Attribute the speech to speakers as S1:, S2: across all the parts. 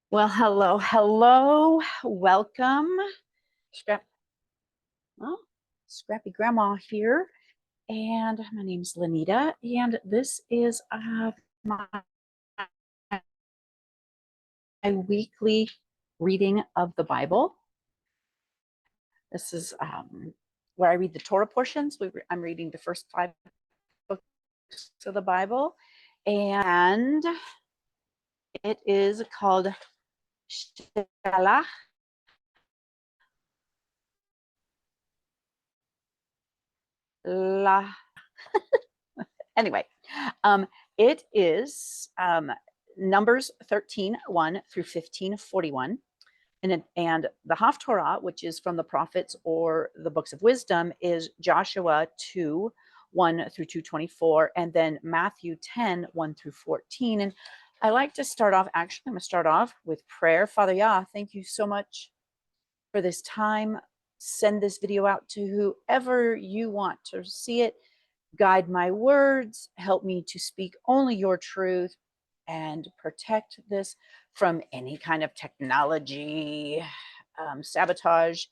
S1: Well, hello, hello. Welcome. Scrap oh, Scrappy Grandma here. And my name's Lanita. And this is my weekly reading of the Bible. This is where I read the Torah portions. I'm reading the first 5 books of the Bible. And it is called Shelach. La Anyway, it is Numbers 13:1 through 15:41. And the Haftarah, which is from the prophets or the books of wisdom, is Joshua 2:1 through 2:24, and then Matthew 10:1 through 14. And I like to start off, actually, I'm going to start off with prayer. Father Yah, thank you so much for this time. Send this video out to whoever you want to see it. Guide my words, help me to speak only your truth, and protect this from any kind of technology sabotage.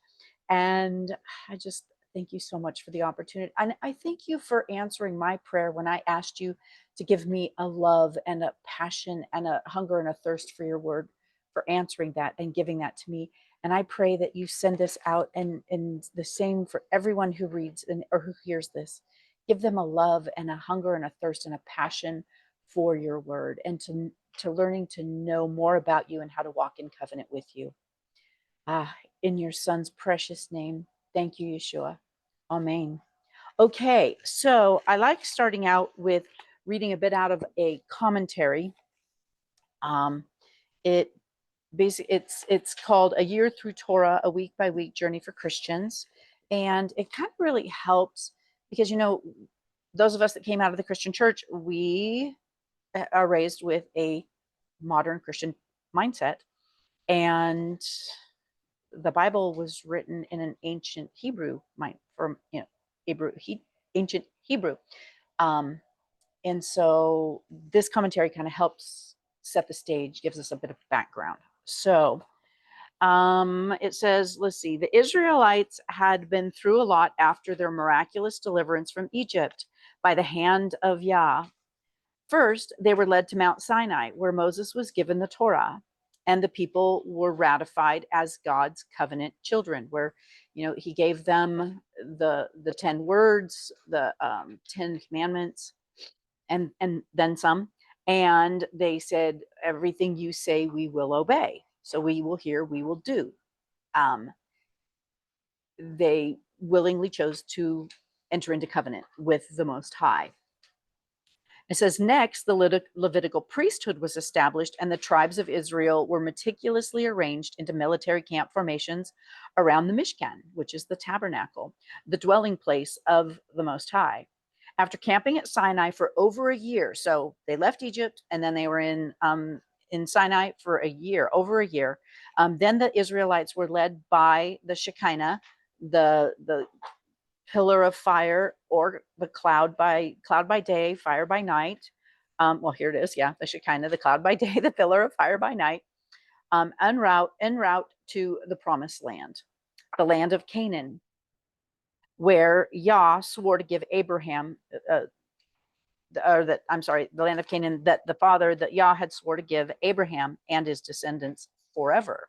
S1: And I just thank you so much for the opportunity. And I thank you for answering my prayer when I asked you to give me a love and a passion and a hunger and a thirst for your word, for answering that and giving that to me. And I pray that you send this out, and the same for everyone who reads or who hears this. Give them a love and a hunger and a thirst and a passion for your word, and to learning to know more about you and how to walk in covenant with you. In your son's precious name, thank you, Yeshua. Amen. Okay, so I like starting out with reading a bit out of a commentary. It basically it's called A Year Through Torah, a week by week journey for Christians, and it kind of really helps because those of us that came out of the Christian church, we are raised with a modern Christian mindset, and the Bible was written in an ancient Hebrew mind from ancient Hebrew. Um, and so this commentary kind of helps set the stage, gives us a bit of background. So it says, let's see, the Israelites had been through a lot after their miraculous deliverance from Egypt by the hand of Yah. First, they were led to Mount Sinai, where Moses was given the Torah, and the people were ratified as God's covenant children, where he gave them the 10 words, the 10 commandments, and then some. And they said, everything you say, we will obey. So we will hear, we will do. They willingly chose to enter into covenant with the Most High. It says, next, the Levitical priesthood was established, and the tribes of Israel were meticulously arranged into military camp formations around the Mishkan, which is the tabernacle, the dwelling place of the Most High. After camping at Sinai for over a year, so they left Egypt, and then they were in Sinai for a year, over a year. Then the Israelites were led by the Shekinah, the pillar of fire, or the cloud by day, fire by night. Well, here it is. Yeah, the Shekinah, the cloud by day, the pillar of fire by night. En route to the promised land, the land of Canaan, where Yah swore to give Abraham, the land of Canaan that the father that Yah had swore to give Abraham and his descendants forever.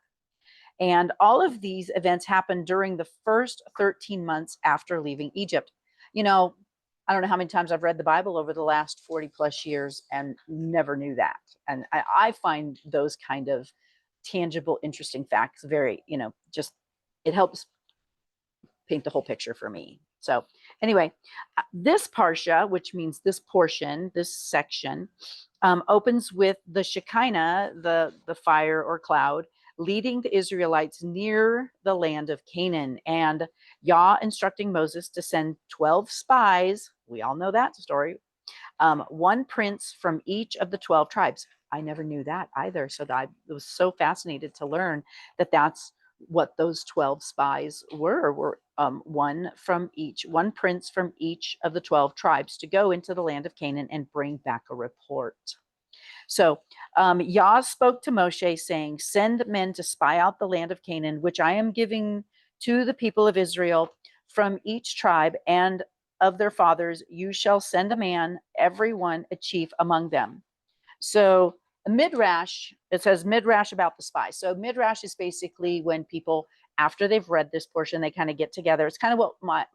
S1: And all of these events happened during the first 13 months after leaving Egypt. I don't know how many times I've read the Bible over the last 40 plus years and never knew that. And I find those kind of tangible, interesting facts very, just it helps paint the whole picture for me. So anyway, this parsha, which means this portion, this section, opens with the Shekinah, the fire or cloud, leading the Israelites near the land of Canaan, and Yah instructing Moses to send 12 spies. We all know that story. One prince from each of the 12 tribes. I never knew that either. So I was so fascinated to learn that that's what those 12 spies were one prince from each of the 12 tribes to go into the land of Canaan and bring back a report. So Yah spoke to Moshe, saying, "Send men to spy out the land of Canaan, which I am giving to the people of Israel. From each tribe and of their fathers, you shall send a man, every one a chief among them." So midrash, it says midrash about the spies. So midrash is basically when people, after they've read this portion, they kind of get together. It's kind of what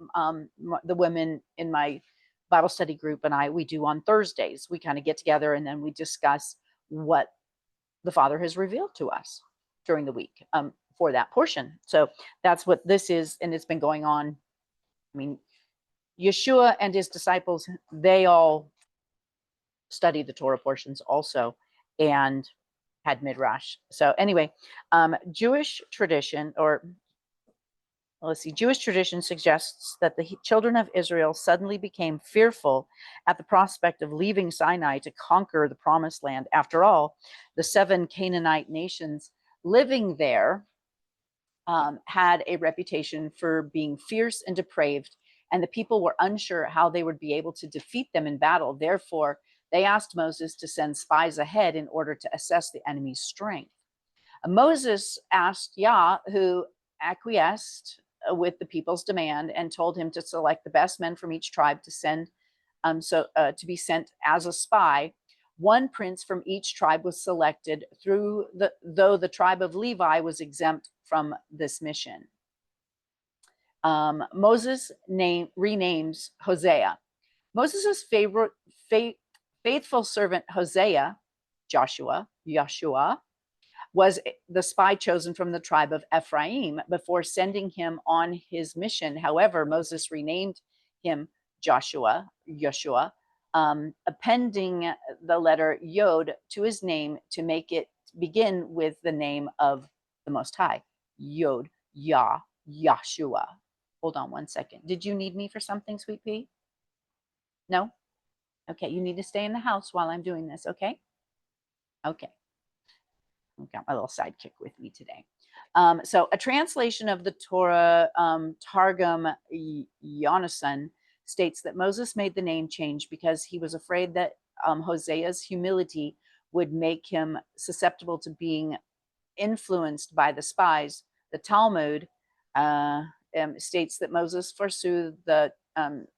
S1: the women in my Bible study group and we do on Thursdays. We kind of get together and then we discuss what the Father has revealed to us during the week for that portion. So that's what this is, and it's been going on. I mean, Yeshua and his disciples, they all studied the Torah portions also and had midrash. So anyway, Jewish tradition, or let's see, Jewish tradition suggests that the children of Israel suddenly became fearful at the prospect of leaving Sinai to conquer the promised land. After all, the 7 Canaanite nations living there had a reputation for being fierce and depraved, and the people were unsure how they would be able to defeat them in battle. Therefore, they asked Moses to send spies ahead in order to assess the enemy's strength. Moses asked Yah, who acquiesced with the people's demand and told him to select the best men from each tribe to send to be sent as a spy. One prince from each tribe was selected, though the tribe of Levi was exempt from this mission. Moses renames Hosea. Moses' faithful servant Hosea, Joshua, was the spy chosen from the tribe of Ephraim before sending him on his mission. However, Moses renamed him Joshua, appending the letter Yod to his name to make it begin with the name of the Most High, Yod, Yahshua. Hold on one second. Did you need me for something, Sweet Pea? No? Okay, you need to stay in the house while I'm doing this, okay? Okay. I've got my little sidekick with me today. So a translation of the Torah, Targum Yonasan, states that Moses made the name change because he was afraid that Hosea's humility would make him susceptible to being influenced by the spies. The Talmud states that Moses foresaw the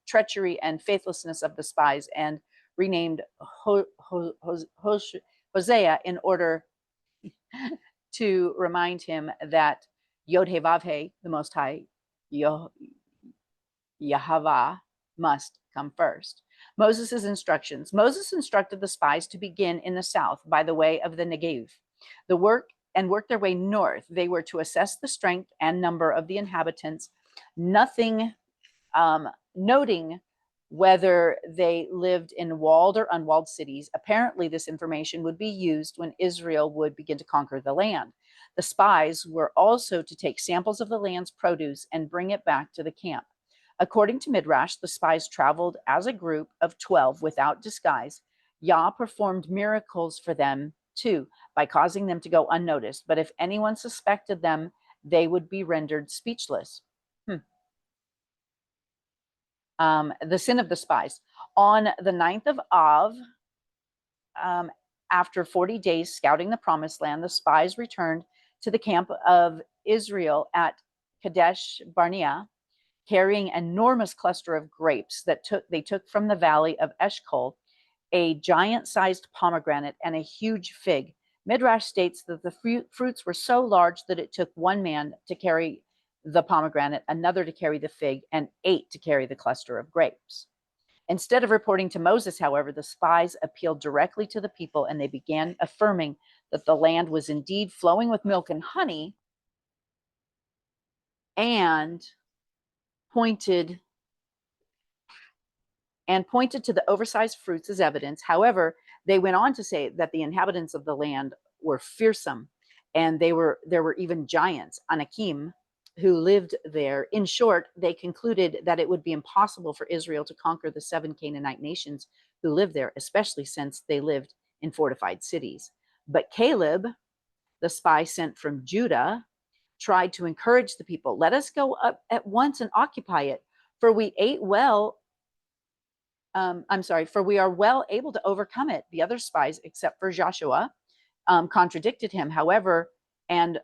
S1: treachery and faithlessness of the spies and renamed Hosea in order to remind him that Yod He Vav He, the Most High, Yahweh, must come first. Moses' instructions. Moses instructed the spies to begin in the south by the way of the Negev. Work their way north. They were to assess the strength and number of the inhabitants, noting whether they lived in walled or unwalled cities. Apparently, this information would be used when Israel would begin to conquer the land. The spies were also to take samples of the land's produce and bring it back to the camp. According to Midrash, the spies traveled as a group of 12 without disguise. Yah performed miracles for them too by causing them to go unnoticed. But if anyone suspected them, they would be rendered speechless. The sin of the spies. On the 9th of Av, after 40 days scouting the promised land, the spies returned to the camp of Israel at Kadesh Barnea, carrying an enormous cluster of grapes that they took from the valley of Eshcol, a giant-sized pomegranate, and a huge fig. Midrash states that the fruits were so large that it took one man to carry the pomegranate, another to carry the fig, and 8 to carry the cluster of grapes. Instead of reporting to Moses, however, the spies appealed directly to the people, and they began affirming that the land was indeed flowing with milk and honey, and pointed to the oversized fruits as evidence. However, they went on to say that the inhabitants of the land were fearsome, and there were even giants, Anakim, who lived there. In short, they concluded that it would be impossible for Israel to conquer the 7 Canaanite nations who lived there, especially since they lived in fortified cities. But Caleb, the spy sent from Judah, tried to encourage the people. Let us go up at once and occupy it, for we ate well I'm sorry, for we are well able to overcome it. The other spies, except for Joshua, contradicted him, however, and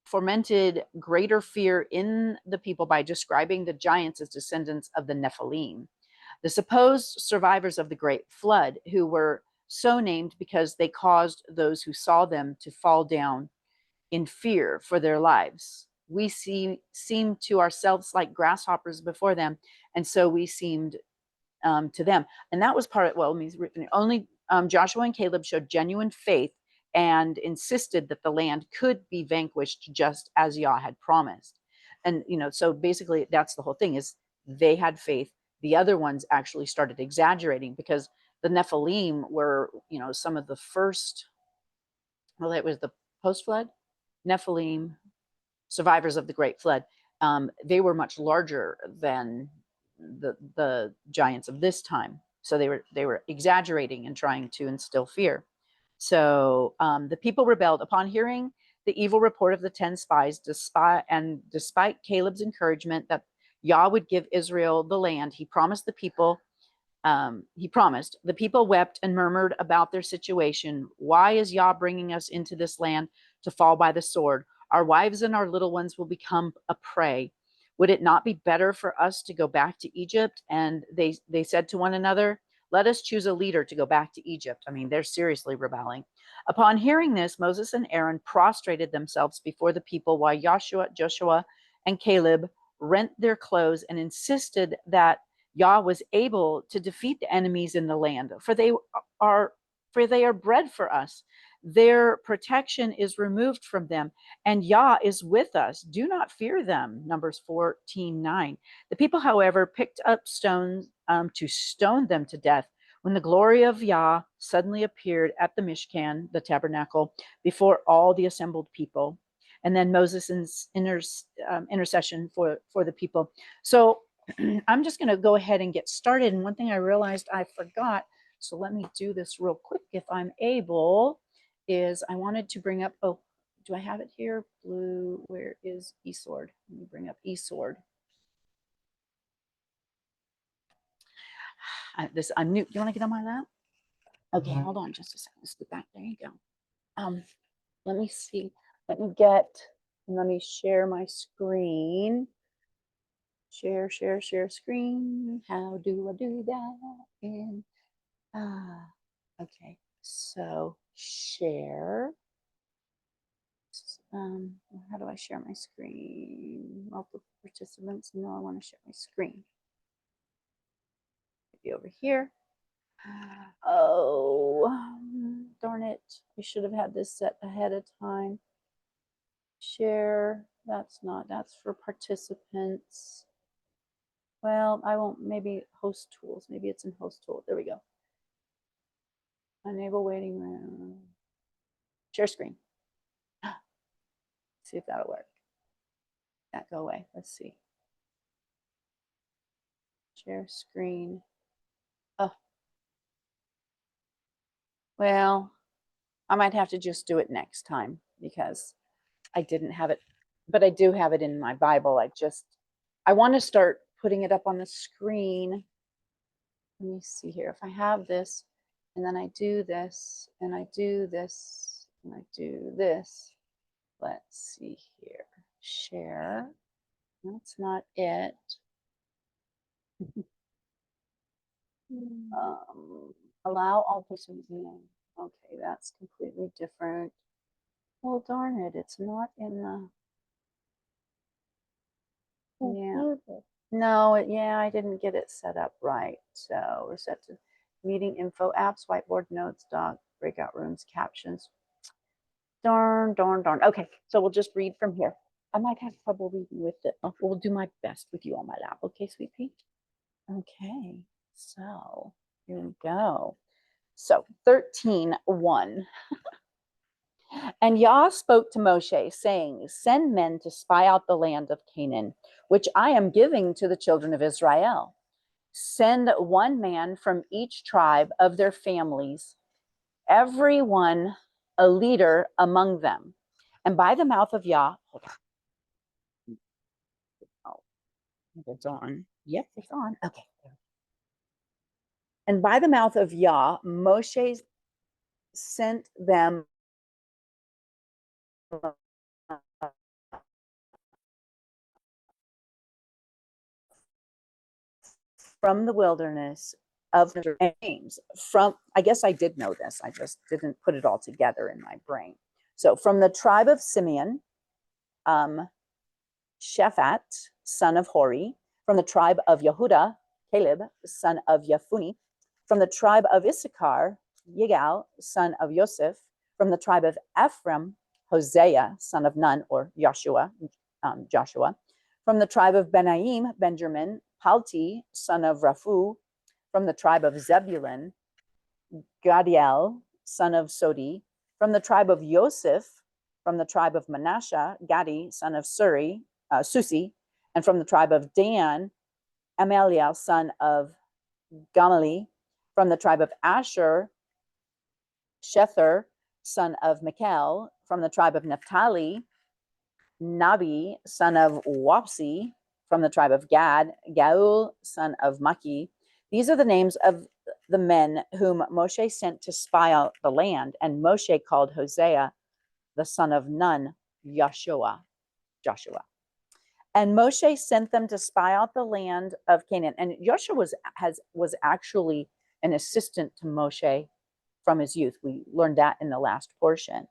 S1: fomented greater fear in the people by describing the giants as descendants of the Nephilim, the supposed survivors of the great flood, who were so named because they caused those who saw them to fall down in fear for their lives. We seem to ourselves like grasshoppers before them, and so we seemed to them. And that was part of, well, only Joshua and Caleb showed genuine faith and insisted that the land could be vanquished just as Yah had promised. And, so basically that's the whole thing, is they had faith. The other ones actually started exaggerating, because the Nephilim were, some of the first, well, it was the post-flood Nephilim, survivors of the great flood. They were much larger than the giants of this time, so they were exaggerating and trying to instill fear. So the people rebelled upon hearing the evil report of the 10 spies, despite Caleb's encouragement that Yah would give Israel the land. He promised the people wept and murmured about their situation. Why is Yah bringing us into this land to fall by the sword? Our wives and our little ones will become a prey. Would it not be better for us to go back to Egypt? And they said to one another, let us choose a leader to go back to Egypt. I mean, they're seriously rebelling. Upon hearing this, Moses and Aaron prostrated themselves before the people, while Joshua, and Caleb rent their clothes and insisted that Yah was able to defeat the enemies in the land, for they are bread for us. Their protection is removed from them, and Yah is with us. Do not fear them. Numbers 14:9. The people, however, picked up stones to stone them to death, when the glory of Yah suddenly appeared at the Mishkan, the tabernacle, before all the assembled people. And then Moses' intercession for the people. So I'm just going to go ahead and get started. And one thing I realized I forgot, so let me do this real quick if I'm able, is I wanted to bring up, oh, do I have it here? Blue, where is eSword? Let me bring up eSword. I'm new. You want to get on my lap? Okay, hold on just a second. Let's get back. There you go. Let me see. Let me share my screen. Share screen. How do I do that? Okay, so share. How do I share my screen? Multiple participants. No, I want to share my screen. Maybe over here. Oh, darn it. I should have had this set ahead of time. Share. That's for participants. Well, I won't, maybe host tools. Maybe it's in host tools. There we go. Enable waiting room. Share screen. See if that'll work. That go away. Let's see. Share screen. Oh. Well, I might have to just do it next time, because I didn't have it, but I do have it in my Bible. I want to start putting it up on the screen. Let me see here. If I have this, and then I do this, and I do this, and I do this. Let's see here. Share. That's not it. Allow all persons in. Okay, that's completely different. Well, darn it, it's not in the. Yeah. No, I didn't get it set up right. So we're set to meeting info, apps, whiteboard, notes, doc, breakout rooms, captions. Darn. Okay, so we'll just read from here. I might have trouble reading with it. We'll do my best with you on my lap. Okay, sweet pea? Okay, so here we go. So 13:1. And Yah spoke to Moshe, saying, send men to spy out the land of Canaan, which I am giving to the children of Israel. Send one man from each tribe of their families, every one a leader among them. And by the mouth of Yah, hold on. Oh, it's on. Yep, it's on. Okay. And by the mouth of Yah, Moshe sent them from the wilderness of names. From, I guess I did know this, I just didn't put it all together in my brain. So from the tribe of Simeon, Shaphat, son of Hori; from the tribe of Yehuda, Caleb, son of Yefunni; from the tribe of Issachar, Yigal, son of Yosef; from the tribe of Ephraim, Hosea, son of Nun, or Joshua, from the tribe of Benaim, Benjamin, Palti, son of Raphu; from the tribe of Zebulun, Gadiel, son of Sodi; from the tribe of Yosef; from the tribe of Manasseh, Gadi, son of Susi; and from the tribe of Dan, Amaliel, son of Gamali; from the tribe of Asher, Shether, son of Michael; from the tribe of Naphtali, Nabi, son of Wapsi; from the tribe of Gad, Gaul, son of Maki. These are the names of the men whom Moshe sent to spy out the land, and Moshe called Hosea, the son of Nun, Joshua. And Moshe sent them to spy out the land of Canaan. And Joshua was actually an assistant to Moshe from his youth. We learned that in the last portion.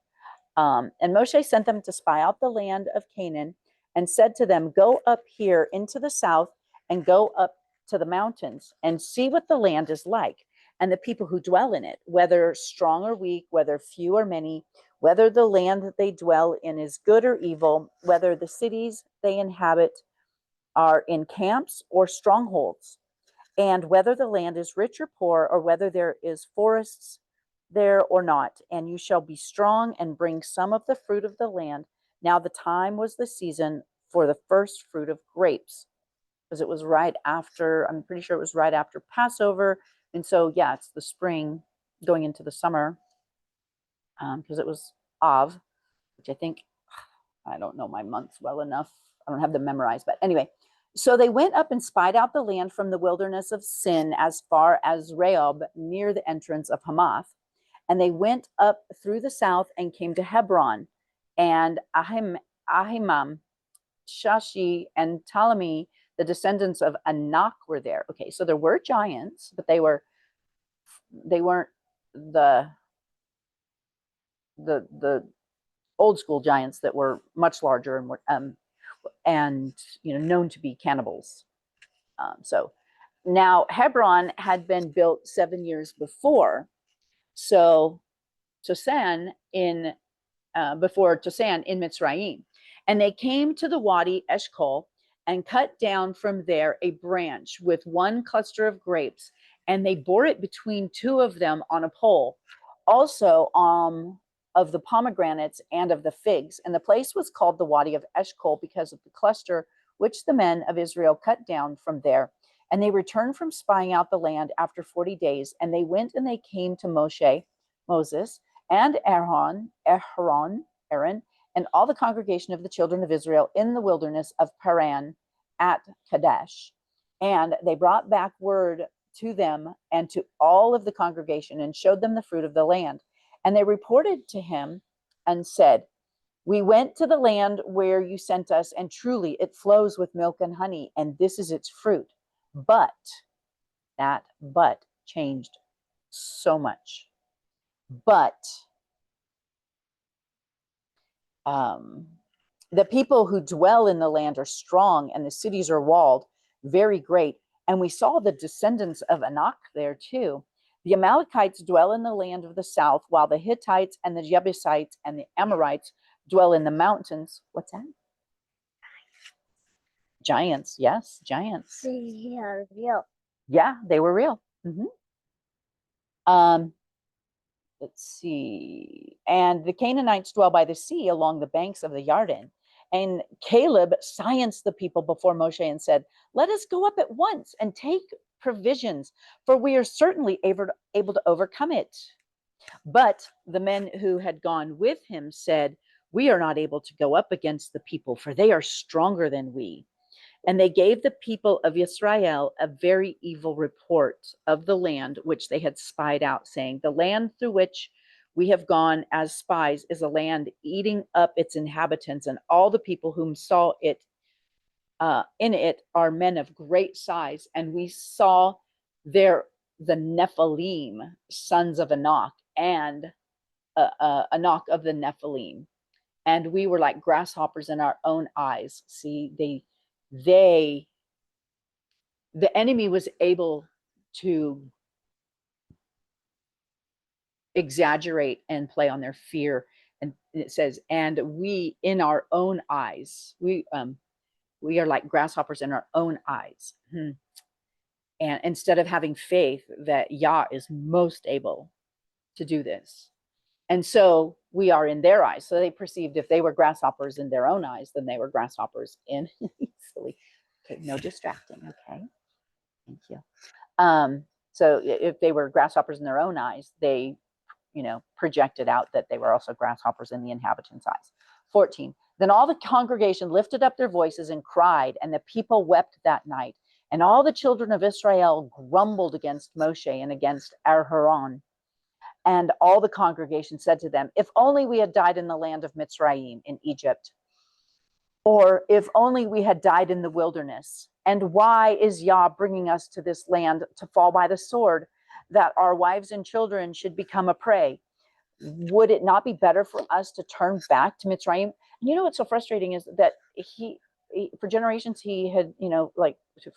S1: And Moshe sent them to spy out the land of Canaan and said to them, go up here into the south and go up to the mountains and see what the land is like, and the people who dwell in it, whether strong or weak, whether few or many, whether the land that they dwell in is good or evil, whether the cities they inhabit are in camps or strongholds, and whether the land is rich or poor, or whether there is forests there or not. And you shall be strong and bring some of the fruit of the land. Now the time was the season for the first fruit of grapes, because it was right after, I'm pretty sure it was right after Passover. And so, yeah, it's the spring going into the summer, because it was Av, which I think, I don't know my months well enough. I don't have them memorized, but anyway. So they went up and spied out the land from the wilderness of Sin as far as Rehob, near the entrance of Hamath. And they went up through the south and came to Hebron, and Ahimam, Shashi, and Ptolemy, the descendants of Anak, were there. Okay, so there were giants, but they weren't the old school giants that were much larger and were known to be cannibals. So now Hebron had been built 7 years before. So Tosan before Tosan in Mitzrayim. And they came to the Wadi Eshcol and cut down from there a branch with one cluster of grapes, and they bore it between two of them on a pole, also of the pomegranates and of the figs. And the place was called the Wadi of Eshcol because of the cluster which the men of Israel cut down from there. And they returned from spying out the land after 40 days, and they went and they came to Moses, and Aaron, and all the congregation of the children of Israel in the wilderness of Paran at Kadesh. And they brought back word to them and to all of the congregation and showed them the fruit of the land. And they reported to him and said, we went to the land where you sent us, and truly it flows with milk and honey, and this is its fruit. But that but changed so much. But the people who dwell in the land are strong, and the cities are walled, very great. And we saw the descendants of Anak there too. The Amalekites dwell in the land of the south, while the Hittites and the Jebusites and the Amorites dwell in the mountains. What's that? Giants, yes, giants.
S2: Yeah, real.
S1: Yeah, they were real. Mm-hmm. Let's see. And the Canaanites dwell by the sea along the banks of the Yarden. And Caleb scienced the people before Moshe and said, let us go up at once and take provisions, for we are certainly able to overcome it. But the men who had gone with him said, we are not able to go up against the people, for they are stronger than we. And they gave the people of Israel a very evil report of the land which they had spied out, saying, the land through which we have gone as spies is a land eating up its inhabitants, and all the people whom saw it in it are men of great size. And we saw there the Nephilim, sons of Anak, and Anak of the Nephilim. And we were like grasshoppers in our own eyes. See, the enemy was able to exaggerate and play on their fear. And it says, and we in our own eyes, we are like grasshoppers in our own eyes. And instead of having faith that Yah is most able to do this. And so we are in their eyes. So they perceived if they were grasshoppers in their own eyes, then they were grasshoppers in silly. Okay, no distracting. Okay, thank you. So if they were grasshoppers in their own eyes, they, projected out that they were also grasshoppers in the inhabitants' eyes. 14. Then all the congregation lifted up their voices and cried, and the people wept that night. And all the children of Israel grumbled against Moshe and against Aaron. And all the congregation said to them, if only we had died in the land of Mitzrayim in Egypt, or if only we had died in the wilderness. And why is Yah bringing us to this land to fall by the sword, that our wives and children should become a prey? Would it not be better for us to turn back to Mitzrayim? And what's so frustrating is that he for generations, he had, like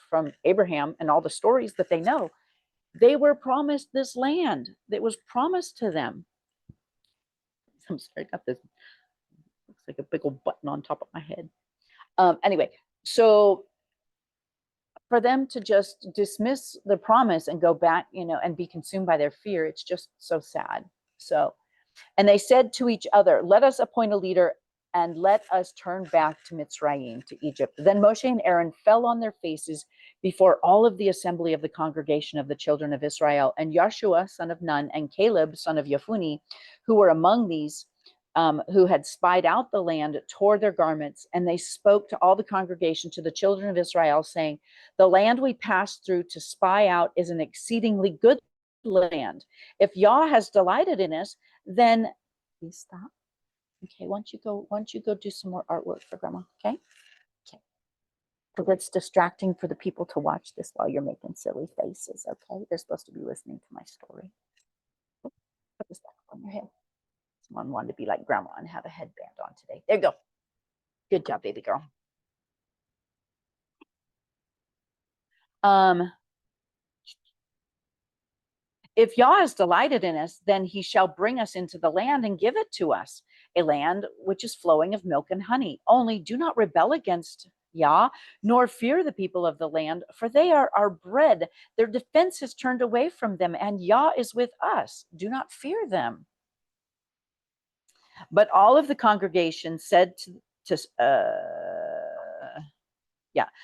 S1: from Abraham and all the stories that they know, they were promised this land that was promised to them. I'm sorry, I got this, looks like a big old button on top of my head. Anyway, so for them to just dismiss the promise and go back, and be consumed by their fear, it's just so sad. So, and they said to each other, let us appoint a leader and let us turn back to Mitzrayim, to Egypt. Then Moshe and Aaron fell on their faces before all of the assembly of the congregation of the children of Israel. And Joshua, son of Nun, and Caleb, son of Yefunni, who were among these, who had spied out the land, tore their garments, and they spoke to all the congregation, to the children of Israel, saying, the land we passed through to spy out is an exceedingly good land. If Yah has delighted in us, then please stop. Okay, why don't you go do some more artwork for Grandma, okay? Okay. So that's distracting for the people to watch this while you're making silly faces, okay? They're supposed to be listening to my story. Put this back on your head. Someone wanted to be like Grandma and have a headband on today. There you go. Good job, baby girl. If Yah is delighted in us, then he shall bring us into the land and give it to us, a land which is flowing of milk and honey. Only do not rebel against Yah, nor fear the people of the land, for they are our bread. Their defense is turned away from them, and Yah is with us. Do not fear them. But all of the congregation said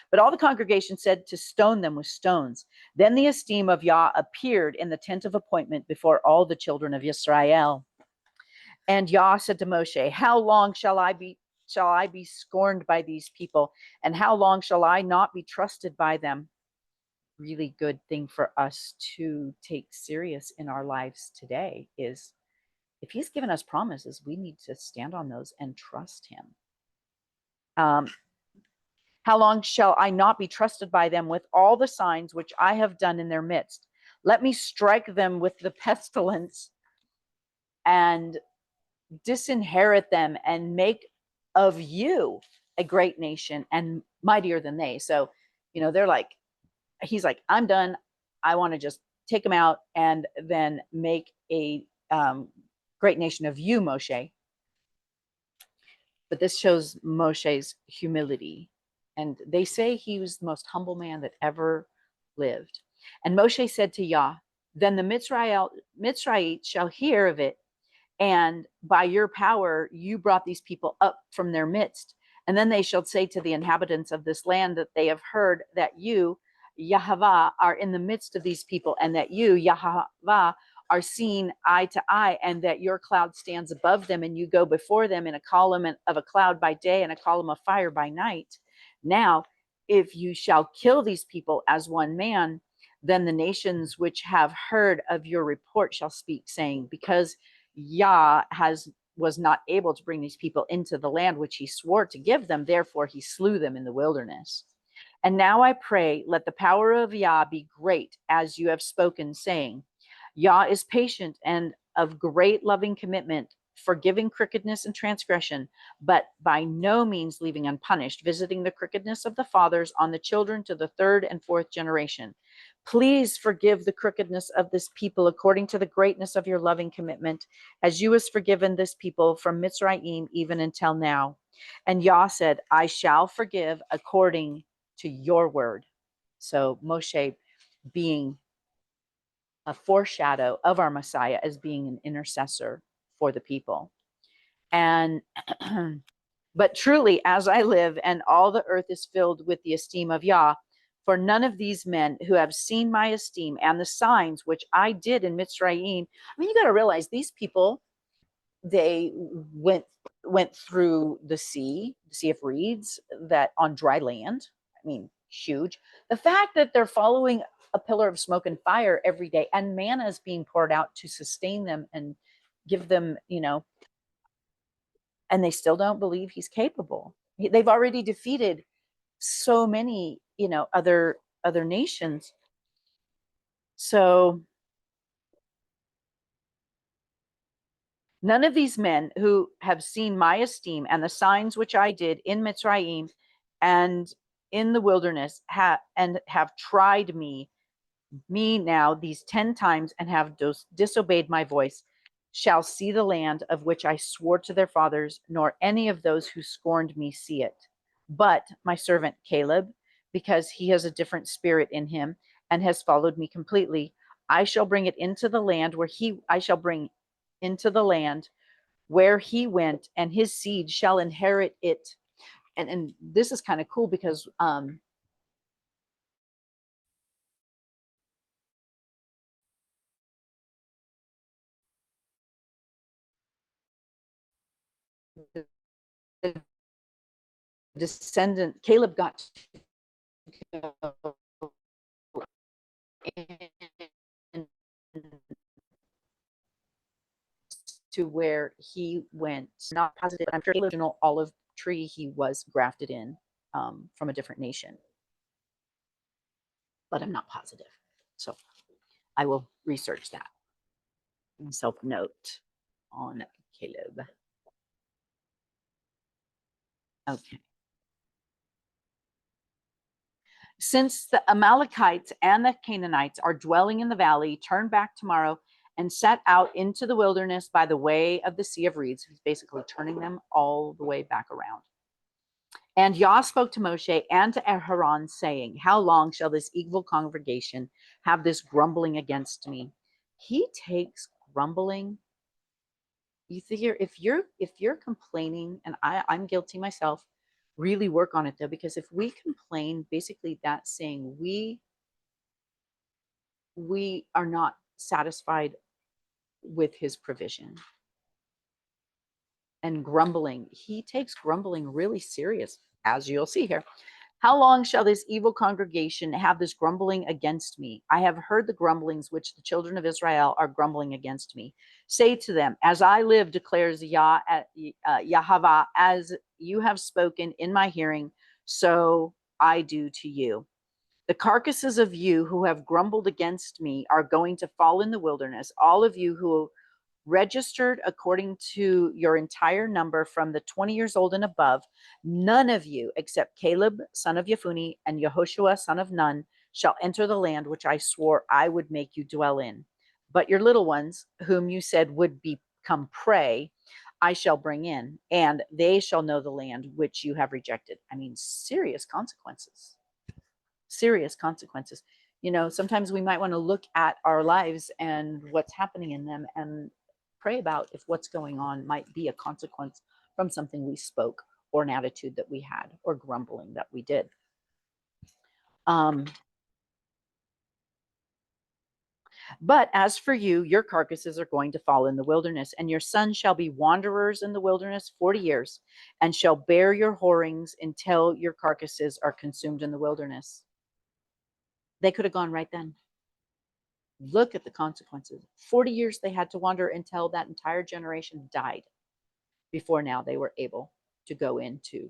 S1: but all the congregation said to stone them with stones. Then the esteem of Yah appeared in the tent of appointment before all the children of Israel. And Yah said to Moshe, how long shall I be scorned by these people? And how long shall I not be trusted by them? Really good thing for us to take serious in our lives today is, if he's given us promises, we need to stand on those and trust him. How long shall I not be trusted by them with all the signs which I have done in their midst? Let me strike them with the pestilence and disinherit them and make of you a great nation and mightier than they. So, they're like, he's like, I'm done. I want to just take them out and then make a great nation of you, Moshe. But this shows Moshe's humility. And they say he was the most humble man that ever lived. And Moshe said to Yah, then the Mitzrayites shall hear of it, and by your power you brought these people up from their midst. And then they shall say to the inhabitants of this land that they have heard that you, Yahweh, are in the midst of these people, and that you, Yahweh, are seen eye to eye, and that your cloud stands above them, and you go before them in a column of a cloud by day and a column of fire by night. Now, if you shall kill these people as one man, then the nations which have heard of your report shall speak, saying, because Yah was not able to bring these people into the land which he swore to give them, therefore he slew them in the wilderness. And now I pray, let the power of Yah be great, as you have spoken, saying, Yah is patient and of great loving commitment, forgiving crookedness and transgression, but by no means leaving unpunished, visiting the crookedness of the fathers on the children to the third and fourth generation. Please forgive the crookedness of this people according to the greatness of your loving commitment, as you has forgiven this people from Mitzrayim even until now. And Yah said, I shall forgive according to your word. So Moshe being a foreshadow of our Messiah as being an intercessor for the people. And but truly, as I live, and all the earth is filled with the esteem of Yah, for none of these men who have seen my esteem and the signs which I did in Mitzrayim. I mean, you got to realize these people, they went through the sea of reeds, that on dry land. I mean, huge. The fact that they're following a pillar of smoke and fire every day, and manna is being poured out to sustain them and give them, and they still don't believe he's capable. They've already defeated so many, other nations. So none of these men who have seen my esteem and the signs which I did in Mitzrayim and in the wilderness have tried me now these 10 times and have disobeyed my voice, shall see the land of which I swore to their fathers, nor any of those who scorned me see it. But my servant Caleb, because he has a different spirit in him and has followed me completely, I shall bring it into the land where he went, and his seed shall inherit it. And this is kind of cool because the descendant Caleb got to go to where he went. Not positive, I'm sure the original olive tree he was grafted in from a different nation, but I'm not positive. So I will research that. Self-note on Caleb. Okay. Since the Amalekites and the Canaanites are dwelling in the valley, turn back tomorrow and set out into the wilderness by the way of the Sea of Reeds. He's basically turning them all the way back around. And Yah spoke to Moshe and to Aaron, saying, how long shall this evil congregation have this grumbling against me? He takes grumbling. You figure if you're complaining, and I'm guilty myself, really work on it though, because if we complain, basically that's saying we are not satisfied with his provision. And grumbling, he takes grumbling really serious, as you'll see here. How long shall this evil congregation have this grumbling against me? I have heard the grumblings which the children of Israel are grumbling against me. Say to them, as I live, declares Yahweh, as you have spoken in my hearing, so I do to you. The carcasses of you who have grumbled against me are going to fall in the wilderness. All of you who registered according to your entire number from the 20 years old and above, none of you except Caleb, son of Yefunni, and Yehoshua, son of Nun, shall enter the land which I swore I would make you dwell in. But your little ones, whom you said would become prey, I shall bring in, and they shall know the land which you have rejected. I mean, serious consequences. Serious consequences. Sometimes we might want to look at our lives and what's happening in them and pray about if what's going on might be a consequence from something we spoke or an attitude that we had or grumbling that we did. But as for you, your carcasses are going to fall in the wilderness, and your sons shall be wanderers in the wilderness 40 years, and shall bear your whorings until your carcasses are consumed in the wilderness. They could have gone right then. Look at the consequences. 40 years they had to wander until that entire generation died before now they were able to go into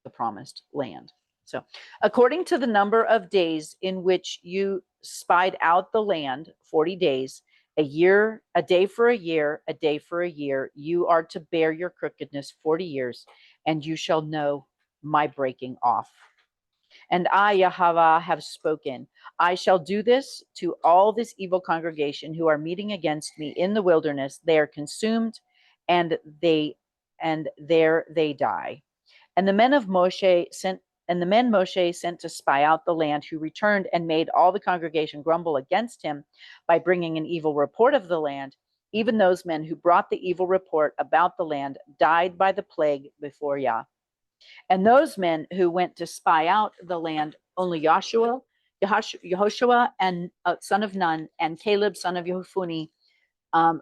S1: the promised land. So, according to the number of days in which you spied out the land, 40 days, a year, a day for a year, a day for a year, you are to bear your crookedness 40 years, and you shall know my breaking off. And I, Yahweh, have spoken. I shall do this to all this evil congregation who are meeting against me in the wilderness. They are consumed, and there they die. And the men Moshe sent to spy out the land, who returned and made all the congregation grumble against him by bringing an evil report of the land. Even those men who brought the evil report about the land died by the plague before Yah. And those men who went to spy out the land, only Yehoshua, and son of Nun, and Caleb, son of Yehophuni,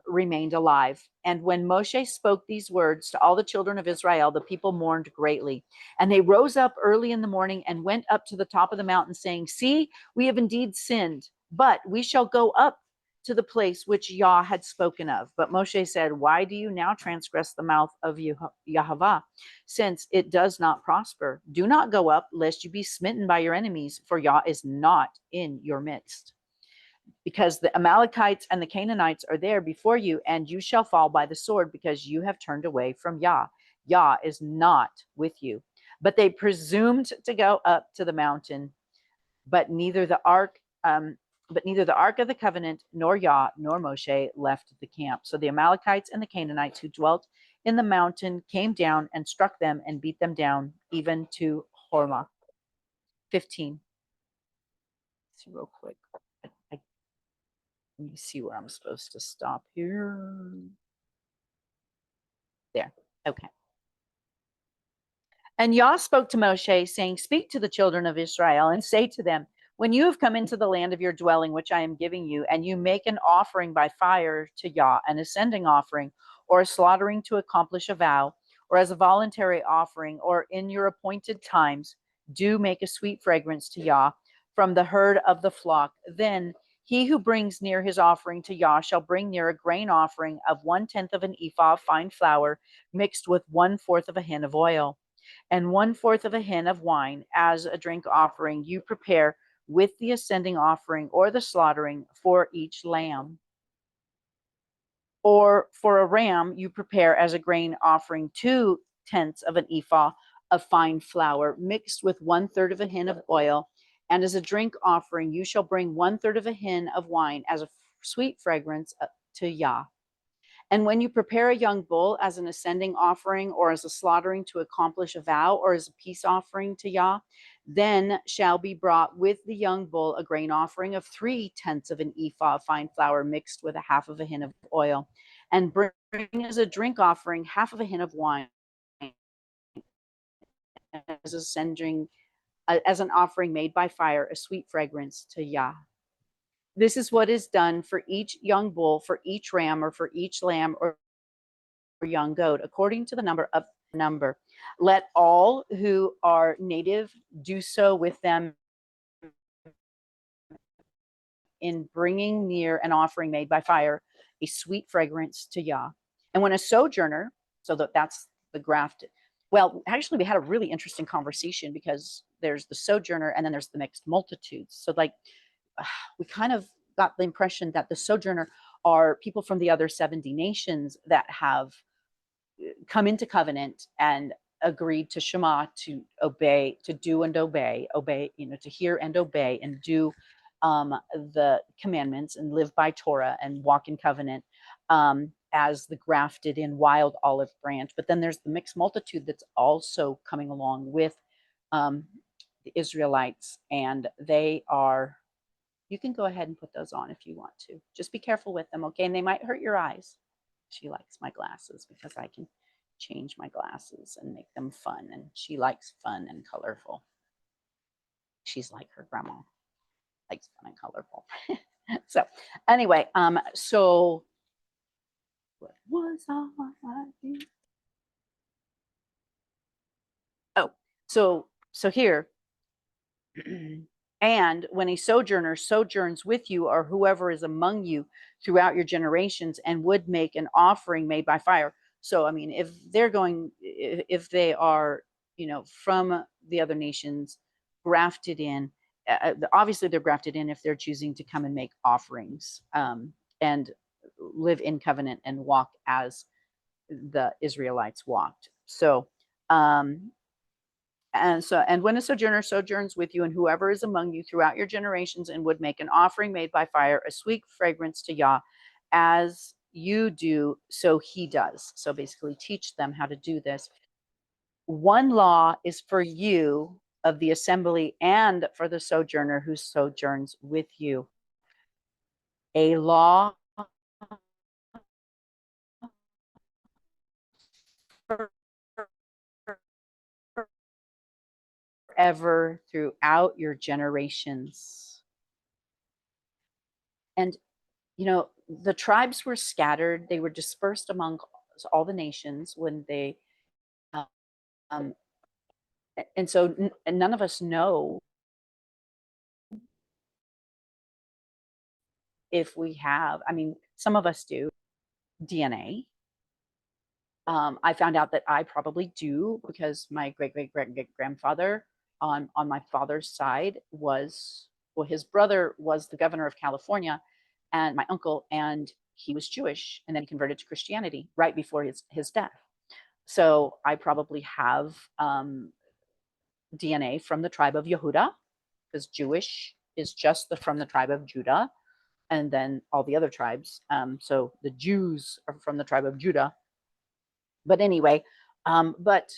S1: remained alive. And when Moshe spoke these words to all the children of Israel, the people mourned greatly. And they rose up early in the morning and went up to the top of the mountain, saying, See, we have indeed sinned, but we shall go up to the place which Yah had spoken of. But Moshe said, Why do you now transgress the mouth of Yahweh, since it does not prosper? Do not go up, lest you be smitten by your enemies, for Yah is not in your midst. Because the Amalekites and the Canaanites are there before you, and you shall fall by the sword, because you have turned away from Yah. Yah is not with you. But they presumed to go up to the mountain, but neither the ark of the covenant, nor Yah, nor Moshe left the camp. So the Amalekites and the Canaanites who dwelt in the mountain came down and struck them and beat them down, even to Hormah. 15. Let's see real quick. Let me see where I'm supposed to stop here. There. Okay. And Yah spoke to Moshe, saying, Speak to the children of Israel and say to them, When you have come into the land of your dwelling, which I am giving you, and you make an offering by fire to Yah, an ascending offering, or a slaughtering to accomplish a vow, or as a voluntary offering, or in your appointed times, do make a sweet fragrance to Yah from the herd of the flock. Then he who brings near his offering to Yah shall bring near a grain offering of 1/10 of an ephah of fine flour, mixed with 1/4 of a hin of oil, and 1/4 of a hin of wine as a drink offering you prepare with the ascending offering or the slaughtering for each lamb. Or for a ram you prepare as a grain offering 2/10 of an ephah of fine flour mixed with 1/3 of a hin of oil, and as a drink offering you shall bring 1/3 of a hin of wine as a sweet fragrance to Yah. And when you prepare a young bull as an ascending offering, or as a slaughtering to accomplish a vow, or as a peace offering to Yah, then shall be brought with the young bull a grain offering of 3/10 of an ephah of fine flour mixed with 1/2 of a hin of oil, and bring as a drink offering 1/2 of a hin of wine as ascending as an offering made by fire, a sweet fragrance to Yah. This is what is done for each young bull, for each ram, or for each lamb or young goat, according to the number. Let all who are native do so with them in bringing near an offering made by fire, a sweet fragrance to Yah. And when a sojourner, that's the grafted. Well, actually, we had a really interesting conversation, because there's the sojourner and then there's the mixed multitudes. So, we kind of got the impression that the sojourner are people from the other 70 nations that have come into covenant and agreed to Shema, to obey, to do and obey, to hear and obey and do the commandments and live by Torah and walk in covenant, as the grafted in wild olive branch. But then there's the mixed multitude that's also coming along with the Israelites, and they are, you can go ahead and put those on if you want to. Just be careful with them, okay? And they might hurt your eyes. She likes my glasses because I can change my glasses and make them fun, and she likes fun and colorful. She's like her grandma, likes fun and colorful. So anyway, so what was I? Oh, so here, and when a sojourner sojourns with you, or whoever is among you throughout your generations, and would make an offering made by fire. So, I mean, if they're going, if they are, from the other nations, grafted in, obviously they're grafted in if they're choosing to come and make offerings, and live in covenant and walk as the Israelites walked. So, um, and when a sojourner sojourns with you, and whoever is among you throughout your generations, and would make an offering made by fire, a sweet fragrance to Yah, as you do, so he does. So basically, teach them how to do this. One law is for you of the assembly and for the sojourner who sojourns with you. A law forever throughout your generations. And the tribes were scattered, they were dispersed among all the nations when they um, and so none of us know if we have, I mean, some of us do, DNA. I found out that I probably do because my great great great grandfather on my father's side was, well, his brother was the governor of California, and my uncle, and he was Jewish, and then he converted to Christianity right before his death. So I probably have DNA from the tribe of Yehuda, because Jewish is just from the tribe of Judah, and then all the other tribes. So the Jews are from the tribe of Judah. But anyway, but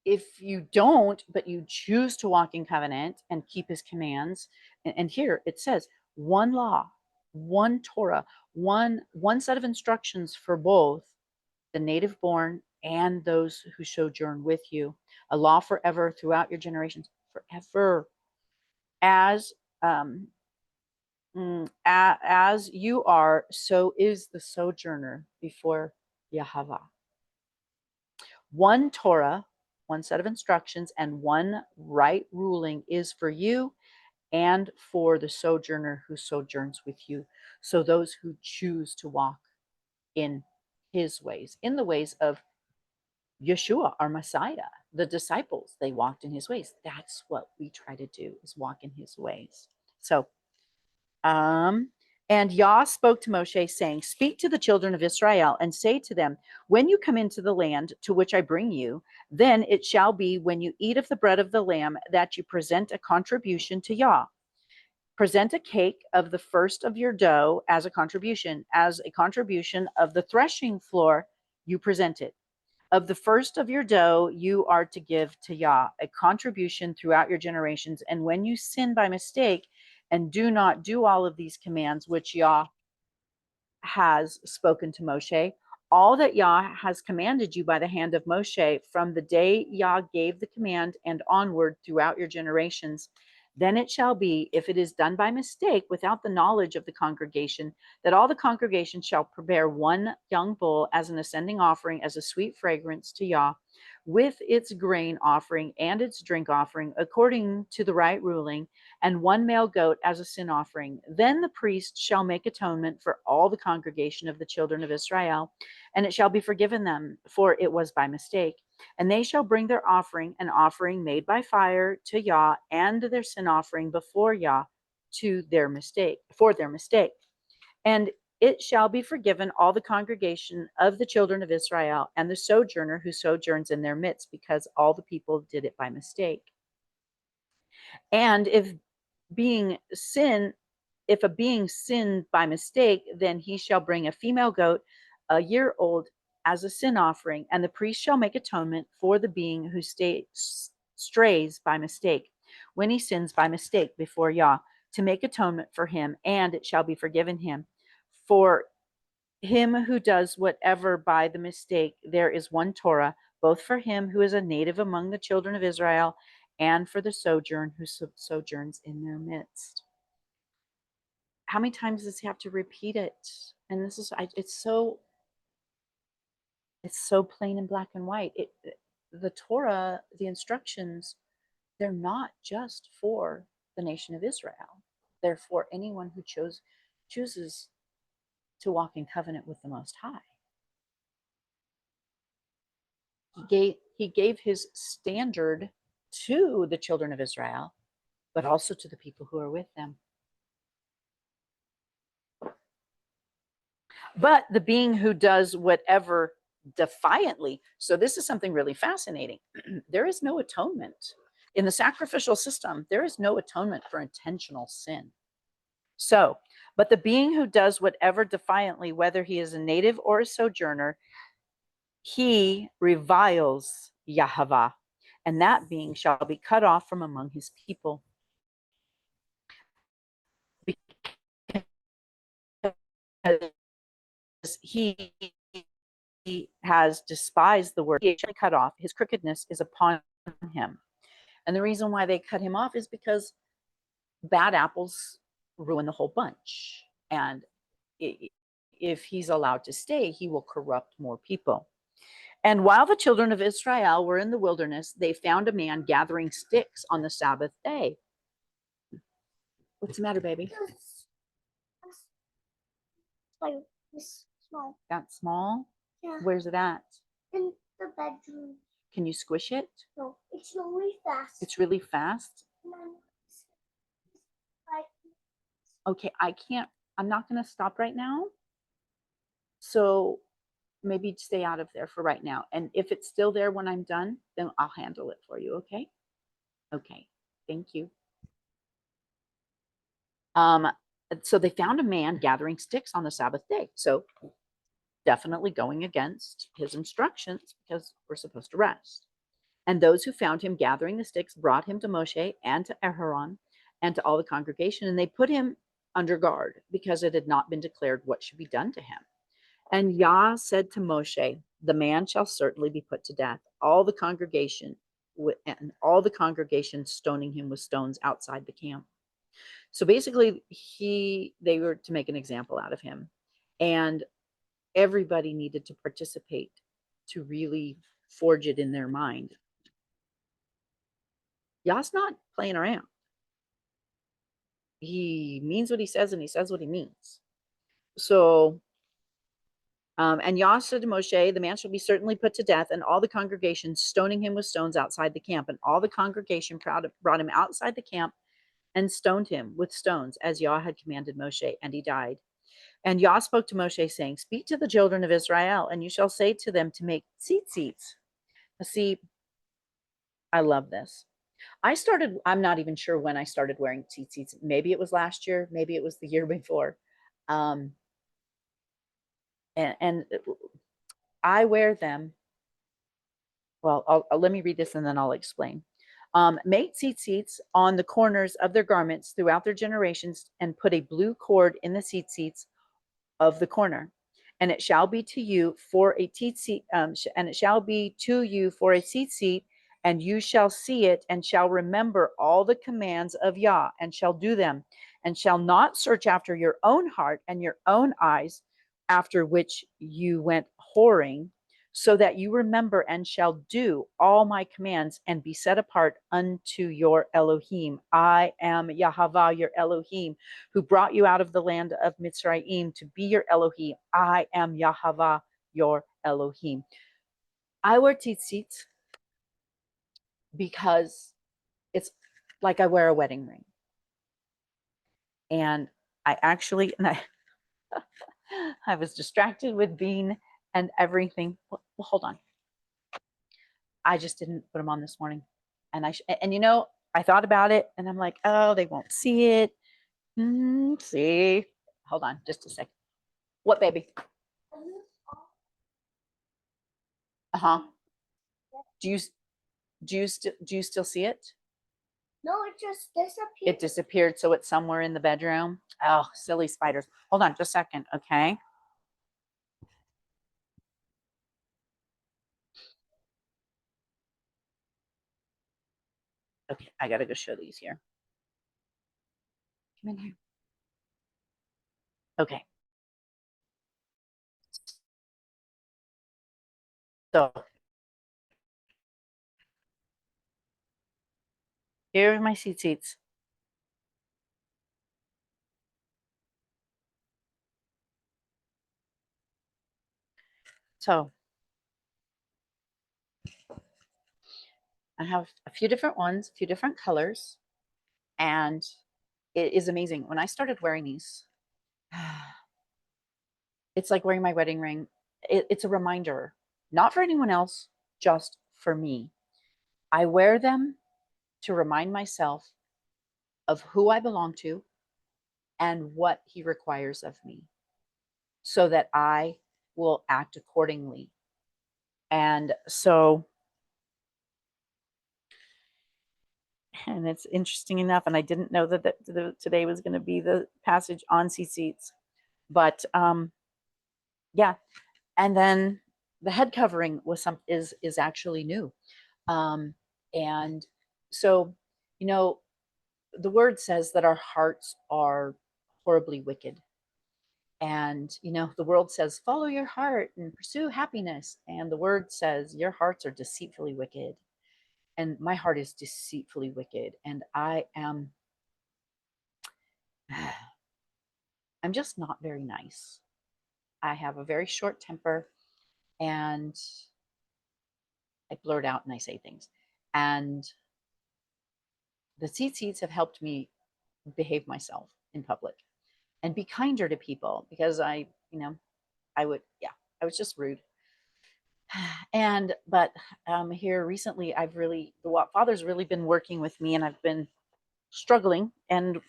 S1: if you don't, but you choose to walk in covenant and keep his commands, and here it says one law, one Torah, one set of instructions for both the native born and those who sojourn with you, a law forever throughout your generations, forever, as as you are, so is the sojourner before Yahweh. One Torah, one set of instructions, and one right ruling is for you and for the sojourner who sojourns with you. So those who choose to walk in his ways, in the ways of Yeshua, our Messiah, the disciples, they walked in his ways. That's what we try to do, is walk in his ways. So, and Yah spoke to Moshe, saying, speak to the children of Israel and say to them, when you come into the land to which I bring you, then it shall be when you eat of the bread of the lamb that you present a contribution to Yah. Present a cake of the first of your dough as a contribution of the threshing floor you present it. Of the first of your dough you are to give to Yah, a contribution throughout your generations. And when you sin by mistake and do not do all of these commands which Yah has spoken to Moshe, all that Yah has commanded you by the hand of Moshe from the day Yah gave the command and onward throughout your generations, then it shall be, if it is done by mistake without the knowledge of the congregation, that all the congregation shall prepare one young bull as an ascending offering, as a sweet fragrance to Yah, with its grain offering and its drink offering, according to the right ruling, and one male goat as a sin offering. Then the priest shall make atonement for all the congregation of the children of Israel, and it shall be forgiven them, for it was by mistake. And they shall bring their offering, an offering made by fire to Yah, and their sin offering before Yah to their mistake, for their mistake. And it shall be forgiven all the congregation of the children of Israel and the sojourner who sojourns in their midst, because all the people did it by mistake. And if a being sinned by mistake, then he shall bring a female goat a year old as a sin offering, and the priest shall make atonement for the being who strays by mistake, when he sins by mistake before Yah, to make atonement for him, and it shall be forgiven him. For him who does whatever by the mistake, there is one Torah, both for him who is a native among the children of Israel, and for the sojourn who sojourns in their midst. how many times does he have to repeat it? And this is, it's so plain and black and white. The Torah, the instructions, they're not just for the nation of Israel. They're for anyone who chooses to walk in covenant with the Most High. He gave his standard to the children of Israel, but also to the people who are with them. But the being who does whatever defiantly, so this is something really fascinating. There is no atonement in the sacrificial system. There is no atonement for intentional sin. So, but the being who does whatever defiantly, whether he is a native or a sojourner, he reviles Yahweh, and that being shall be cut off from among his people. Because he has despised the word, he actually cut off, his crookedness is upon him. And the reason why they cut him off is because bad apples ruin the whole bunch. And if he's allowed to stay, he will corrupt more people. And while the children of Israel were in the wilderness, they found a man gathering sticks on the Sabbath day. What's the matter, baby?
S2: Like this small.
S1: That small?
S2: Yeah.
S1: Where's it at?
S2: In the bedroom.
S1: Can you squish it?
S2: No, it's really fast.
S1: It's really fast? Okay, I can't, I'm not going to stop right now. So maybe stay out of there for right now. And if it's still there when I'm done, then I'll handle it for you, okay? Okay, thank you. So they found a man gathering sticks on the Sabbath day. So definitely going against his instructions because we're supposed to rest. And those who found him gathering the sticks brought him to Moshe and to Aharon and to all the congregation, and they put him under guard because it had not been declared what should be done to him. And Yah said to Moshe, the man shall certainly be put to death. All the congregation stoning him with stones outside the camp. So basically, they were to make an example out of him. And everybody needed to participate to really forge it in their mind. Yah's not playing around. He means what he says, and he says what he means. So, and Yah said to Moshe, the man shall be certainly put to death, and all the congregation stoning him with stones outside the camp. And all the congregation brought him outside the camp and stoned him with stones, as Yah had commanded Moshe, and he died. And Yah spoke to Moshe, saying, speak to the children of Israel, and you shall say to them to make tzitzits. See, I love this. I'm not even sure when I started wearing tzitzits. Maybe it was last year, maybe it was the year before. And I wear them. Well, let me read this and then I'll explain. Make tzitzits on the corners of their garments throughout their generations, and put a blue cord in the tzitzits of the corner. And it shall be to you for a tzitzit, and it shall be to you for a tzitzit, and you shall see it, and shall remember all the commands of Yah, and shall do them, and shall not search after your own heart and your own eyes, after which you went whoring, so that you remember and shall do all my commands, and be set apart unto your Elohim. I am Yahweh, your Elohim, who brought you out of the land of Mitzrayim to be your Elohim. I am Yahweh, your Elohim. I wear tzitzit because it's like I wear a wedding ring. And I was distracted with Bean and everything. Well, hold on. I just didn't put them on this morning. And I thought about it and I'm like, oh, they won't see it. See, hold on just a second. What, baby? Uh-huh. Do you still see it?
S2: No, it just disappeared.
S1: It disappeared, so it's somewhere in the bedroom. Oh, silly spiders. Hold on just a second, okay? Okay, I gotta go show these here. Come in here. Okay. So here are my seeds. So I have a few different ones, a few different colors, and it is amazing. When I started wearing these, it's like wearing my wedding ring. It's a reminder, not for anyone else, just for me. I wear them to remind myself of who I belong to and what he requires of me so that I will act accordingly. And so, and it's interesting enough, and I didn't know that today was going to be the passage on seats, but yeah. And then the head covering is actually new, and so you know the word says that our hearts are horribly wicked. And, the world says, follow your heart and pursue happiness. And the word says, your hearts are deceitfully wicked. And my heart is deceitfully wicked. And I'm just not very nice. I have a very short temper and I blurt out and I say things. And the seats have helped me behave myself in public and be kinder to people because I was just rude. But here recently, the Father's really been working with me, and I've been struggling and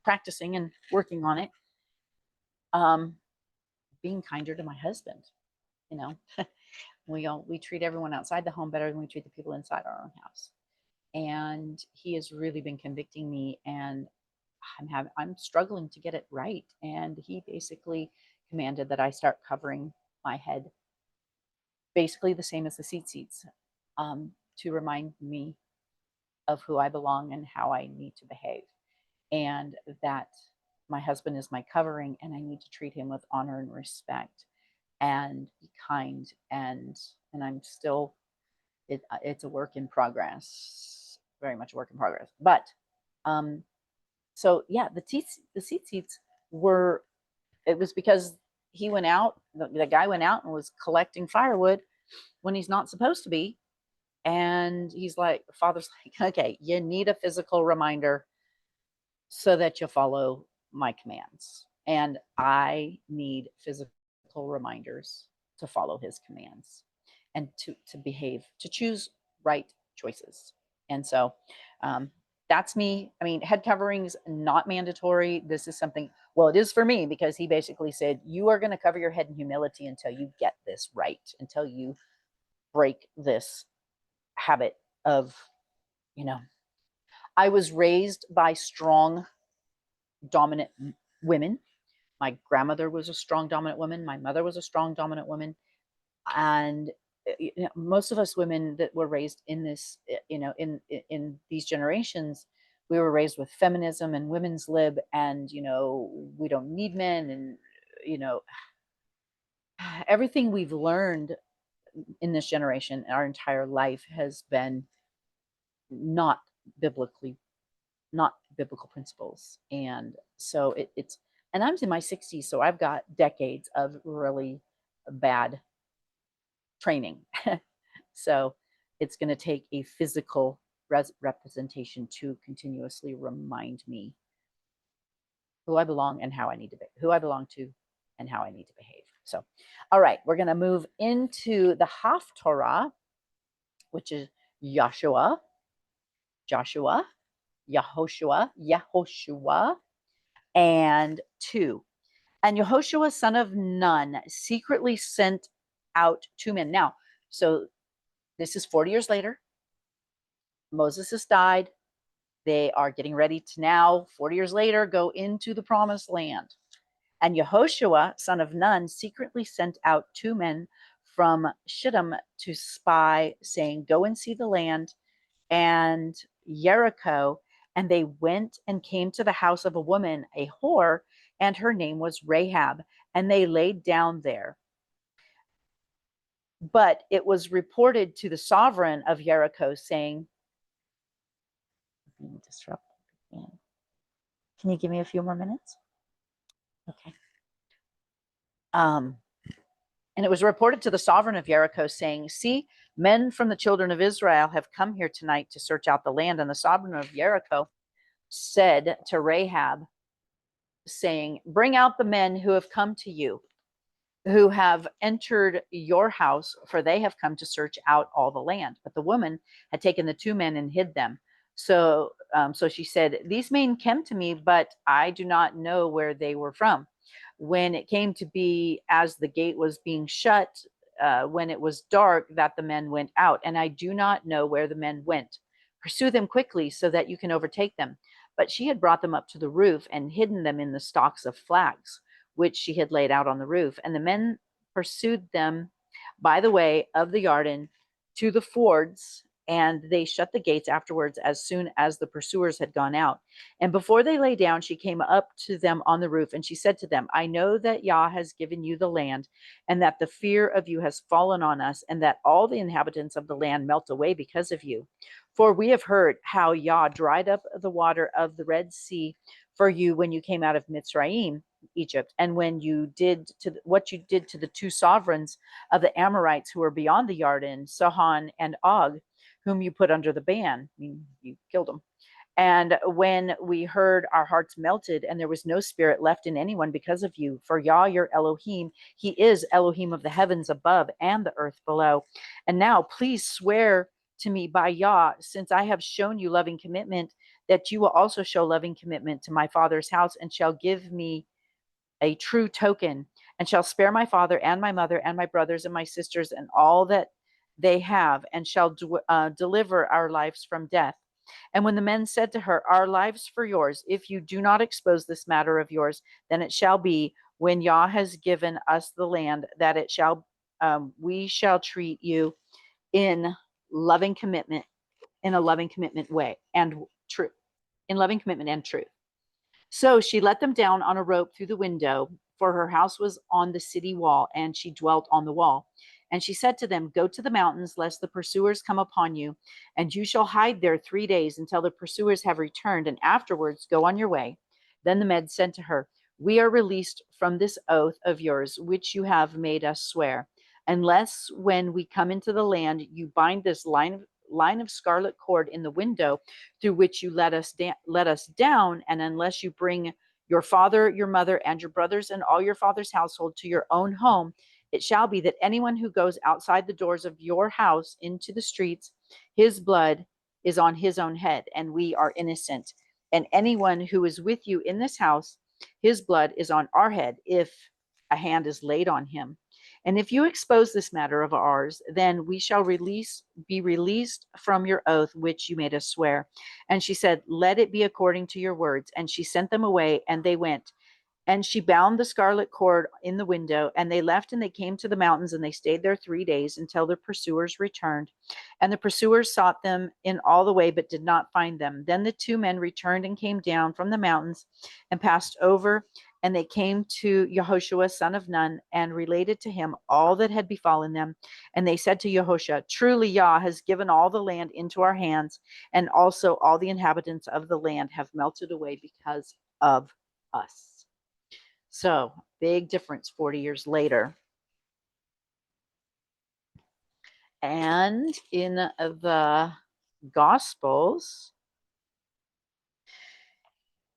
S1: practicing and working on it. Um, being kinder to my husband. You know, we treat everyone outside the home better than we treat the people inside our own house, and he has really been convicting me, and I'm struggling to get it right. And he basically commanded that I start covering my head basically the same as the seats, to remind me of who I belong and how I need to behave. And that my husband is my covering and I need to treat him with honor and respect and be kind. And I'm still, it's a work in progress, very much a work in progress. But so yeah, the seats were, it was because he went out, the guy went out and was collecting firewood when he's not supposed to be. And he's like, Father's like, okay, you need a physical reminder so that you follow my commands. And I need physical reminders to follow his commands and to behave, to choose right choices. And so that's me. I mean, head coverings not mandatory. This is something, well, it is for me because he basically said, you are going to cover your head in humility until you get this right, until you break this habit of, you know, I was raised by strong, dominant women. My grandmother was a strong, dominant woman. My mother was a strong, dominant woman. And most of us women that were raised in this, in these generations, we were raised with feminism and women's lib, and we don't need men, and you know, everything we've learned in this generation, our entire life, has been not biblically not biblical principles. And so it's, and I'm in my 60s, so I've got decades of really bad training. So it's going to take a physical representation to continuously remind me who I belong and how I need to be, who I belong to and how I need to behave. So, all right, we're going to move into the Haftarah, which is Joshua, Yehoshua, and 2. And Yehoshua, son of Nun, secretly sent out 2 men. Now, so this is 40 years later. Moses has died. They are getting ready to now, 40 years later, go into the promised land. And Yehoshua, son of Nun, secretly sent out 2 men from Shittim to spy, saying, go and see the land and Jericho. And they went and came to the house of a woman, a whore, and her name was Rahab, and they laid down there. But it was reported to the sovereign of Jericho, saying, being disrupted again. Can you give me a few more minutes? Okay. And it was reported to the sovereign of Jericho, saying, see, men from the children of Israel have come here tonight to search out the land. And the sovereign of Jericho said to Rahab, saying, bring out the men who have come to you, who have entered your house, for they have come to search out all the land. But the woman had taken the 2 men and hid them. So she said, these men came to me, but I do not know where they were from. When it came to be as the gate was being shut, when it was dark, that the men went out, and I do not know where the men went. Pursue them quickly so that you can overtake them. But she had brought them up to the roof and hidden them in the stalks of flags, which she had laid out on the roof. And the men pursued them by the way of the Yarden to the fords, and they shut the gates afterwards as soon as the pursuers had gone out. And before they lay down, she came up to them on the roof, and she said to them, I know that Yah has given you the land, and that the fear of you has fallen on us, and that all the inhabitants of the land melt away because of you. For we have heard how Yah dried up the water of the Red Sea for you when you came out of Mitzrayim, Egypt, and when you did to what you did to the 2 sovereigns of the Amorites who were beyond the Yarden, Sihon and Og, whom you put under the ban. I mean, you killed them. And when we heard, our hearts melted, and there was no spirit left in anyone because of you. For Yah, your Elohim, he is Elohim of the heavens above and the earth below. And now please swear to me by Yah, since I have shown you loving commitment, that you will also show loving commitment to my father's house, and shall give me a true token, and shall spare my father and my mother and my brothers and my sisters and all that they have, and shall deliver our lives from death. And when the men said to her, our lives for yours, if you do not expose this matter of yours, then it shall be, when Yah has given us the land, that it shall we shall treat you in loving commitment, in a loving commitment way, and truth, in loving commitment and truth. So she let them down on a rope through the window, for her house was on the city wall, and she dwelt on the wall. And she said to them, go to the mountains, lest the pursuers come upon you, and you shall hide there 3 days until the pursuers have returned, and afterwards go on your way. Then the men said to her, we are released from this oath of yours, which you have made us swear, unless when we come into the land, you bind this line of scarlet cord in the window through which you let us down, and unless you bring your father, your mother, and your brothers and all your father's household to your own home, it shall be that anyone who goes outside the doors of your house into the streets, his blood is on his own head, and we are innocent. And anyone who is with you in this house, his blood is on our head, if a hand is laid on him. And if you expose this matter of ours, then we shall be released from your oath which you made us swear. And she said, let it be according to your words. And she sent them away, and they went. And she bound the scarlet cord in the window, and they left, and they came to the mountains, and they stayed there 3 days until their pursuers returned. And the pursuers sought them in all the way, but did not find them. Then the 2 men returned and came down from the mountains and passed over, and they came to Yehoshua, son of Nun, and related to him all that had befallen them. And they said to Yehoshua, truly Yah has given all the land into our hands, and also all the inhabitants of the land have melted away because of us. So, big difference 40 years later. And in the Gospels,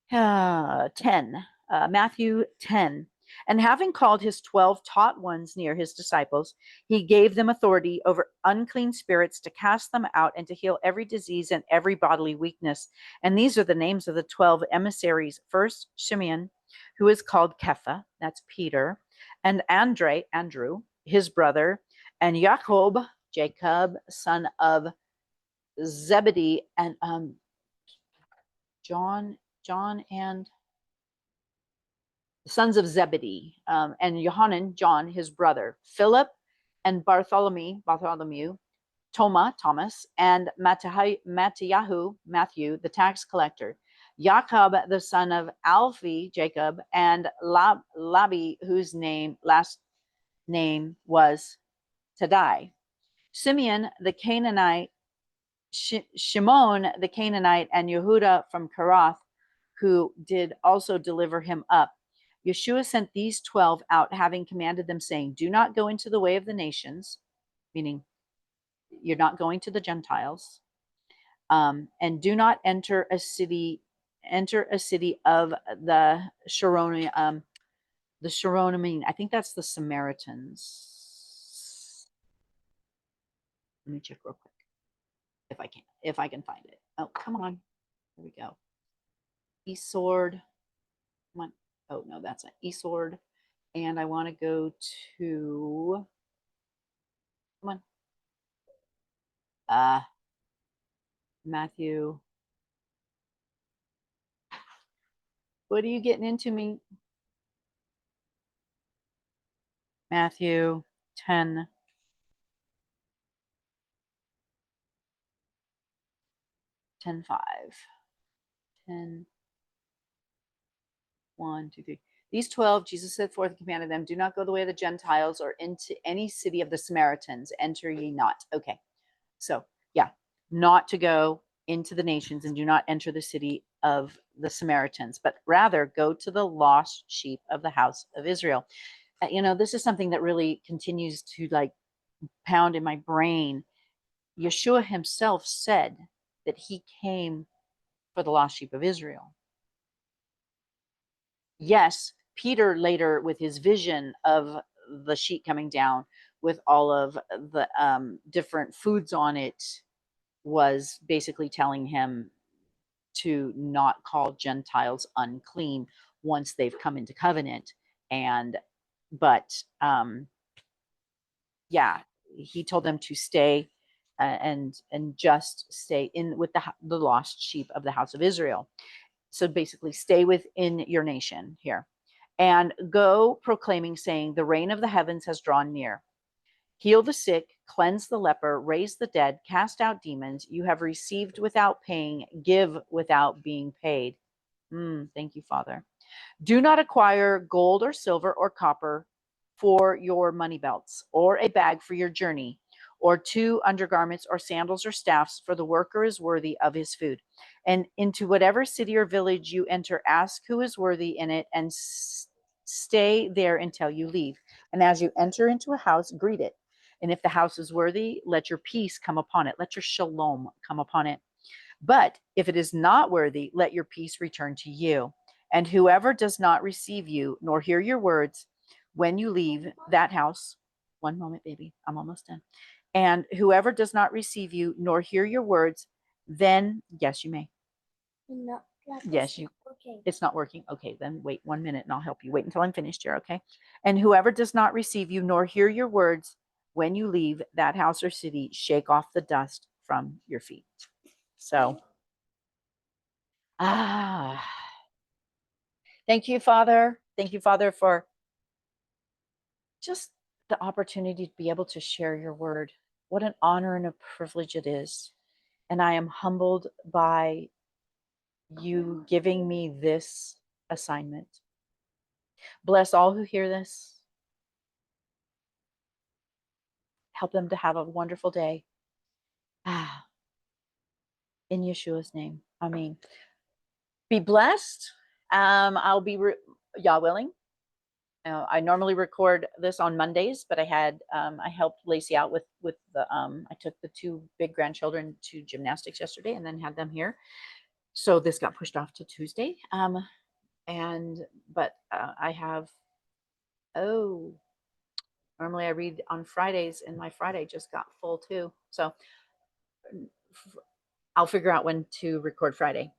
S1: 10, Matthew 10. And having called his 12 taught ones near his disciples, he gave them authority over unclean spirits to cast them out and to heal every disease and every bodily weakness. And these are the names of the 12 emissaries. First, Simeon, who is called Kepha, that's Peter, and Andrew, his brother, and Jacob, son of Zebedee, and John and the sons of Zebedee, and Johanan, John, his brother, Philip and Bartholomew, Thomas, and Mattiyahu, Matthew, the tax collector, Jacob, the son of Alphi, Jacob, and Labi, whose last name was Tadai. Simeon, the Canaanite, Shimon, the Canaanite, and Yehuda from Karath, who did also deliver him up. Yeshua sent these 12 out, having commanded them, saying, do not go into the way of the nations, meaning you're not going to the Gentiles, and do not enter a city of the Sharonim, the Sharonim, I think that's the Samaritans. Let me check real quick if I can find it. Oh, come on. Here we go. Esword. Come on. Oh, no, that's an Esword. And I want to go to, come on. Matthew. What are you getting into me? Matthew 10. 10:5. 10. 1, 2, 3. These 12, Jesus set forth and commanded them, do not go the way of the Gentiles or into any city of the Samaritans. Enter ye not. Okay. So, yeah, not to go into the nations and do not enter the city of the Samaritans, but rather go to the lost sheep of the house of Israel. This is something that really continues to like pound in my brain. Yeshua himself said that he came for the lost sheep of Israel. Yes, Peter later, with his vision of the sheet coming down with all of the different foods on it, was basically telling him to not call Gentiles unclean once they've come into covenant. But yeah, he told them to stay and just stay in with the lost sheep of the house of Israel. So basically, stay within your nation here and go proclaiming, saying, the reign of the heavens has drawn near. Heal the sick, cleanse the leper, raise the dead, cast out demons. You have received without paying, give without being paid. Thank you, Father. Do not acquire gold or silver or copper for your money belts, or a bag for your journey, or 2 undergarments or sandals or staffs, for the worker is worthy of his food. And into whatever city or village you enter, ask who is worthy in it, and stay there until you leave. And as you enter into a house, greet it. And if the house is worthy, let your peace come upon it. Let your shalom come upon it. But if it is not worthy, let your peace return to you. And whoever does not receive you, nor hear your words, when you leave that house, one moment, baby, I'm almost done. And whoever does not receive you, nor hear your words, then, yes, you may.
S2: No,
S1: Yes, you.
S2: Okay.
S1: It's not working. Okay, then wait 1 minute and I'll help you. Wait until I'm finished here, okay? And whoever does not receive you, nor hear your words, when you leave that house or city, shake off the dust from your feet. So, thank you, Father. Thank you, Father, for just the opportunity to be able to share your word. What an honor and a privilege it is. And I am humbled by you giving me this assignment. Bless all who hear this. Help them to have a wonderful day. In Yeshua's name. Amen. Be blessed. I'll be, Yah willing. I normally record this on Mondays, but I helped Lacey out with the, I took the 2 big grandchildren to gymnastics yesterday and then had them here. So this got pushed off to Tuesday. But I have, normally I read on Fridays and my Friday just got full too. So I'll figure out when to record Friday.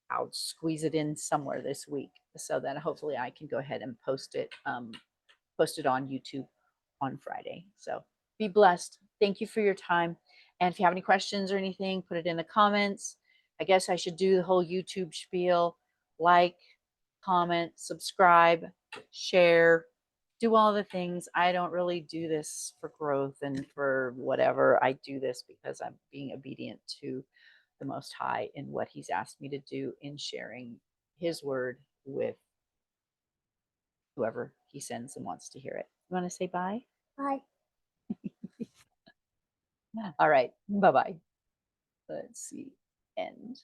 S1: I'll squeeze it in somewhere this week so that hopefully I can go ahead and post it on YouTube on Friday. So be blessed. Thank you for your time. And if you have any questions or anything, put it in the comments. I guess I should do the whole YouTube spiel: like, comment, subscribe, share, do all the things. I don't really do this for growth and for whatever. I do this because I'm being obedient to the Most High in what He's asked me to do in sharing His word with whoever He sends and wants to hear it. You want to say bye?
S2: Bye.
S1: All right. Bye bye. Let's see. End.